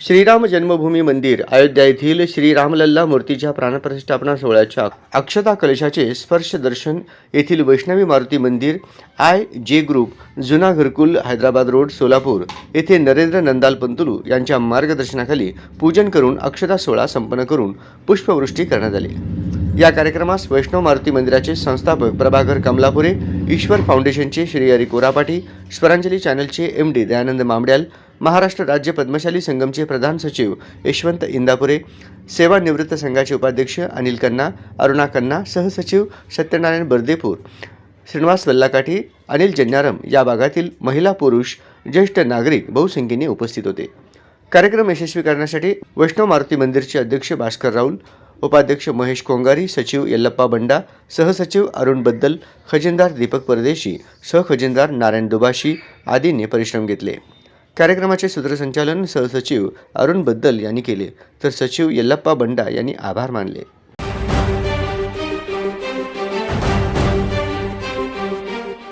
श्रीराम जन्मभूमी मंदिर अयोध्या येथील श्रीरामलल्ला मूर्तीच्या प्राणप्रतिष्ठापना सोहळ्याच्या अक्षता कलशाचे स्पर्श दर्शन येथील वैष्णवी मारुती मंदिर IJ ग्रुप जुना घरकुल हैदराबाद रोड सोलापूर येथे नरेंद्र नंदाल पंतुलू यांच्या मार्गदर्शनाखाली पूजन करून अक्षता सोहळा संपन्न करून पुष्पवृष्टी करण्यात आली। या कार्यक्रमास वैष्णव मारुती मंदिराचे संस्थापक प्रभाकर कमलापुरे, ईश्वर फाउंडेशनचे श्री हरी कोरापाटी, स्वरांजली चॅनलचे MD दयानंद मामड्याल, महाराष्ट्र राज्य पद्मशाली संगमचे प्रधान सचिव यशवंत इंदापुरे, सेवानिवृत्त संघाचे उपाध्यक्ष अनिल कन्ना, अरुणा कन्ना, सहसचिव सत्यनारायण बर्देपूर, श्रीनिवास वल्लाकाठी, अनिल जन्यारम या भागातील महिला पुरुष ज्येष्ठ नागरिक बहुसंख्येने उपस्थित होते। कार्यक्रम यशस्वी करण्यासाठी वैष्णव मारुती मंदिरचे अध्यक्ष भास्कर राऊल, उपाध्यक्ष महेश कोंगारी, सचिव यल्लप्पा बंडा, सहसचिव अरुण बद्दल, खजिनदार दीपक परदेशी, सहखजिनदार नारायण दुबाशी आदींनी परिश्रम घेतले। कार्यक्रमाचे सूत्रसंचालन सहसचिव अरुण बद्दल यांनी केले, तर सचिव यल्लप्पा बंडा यांनी आभार मानले।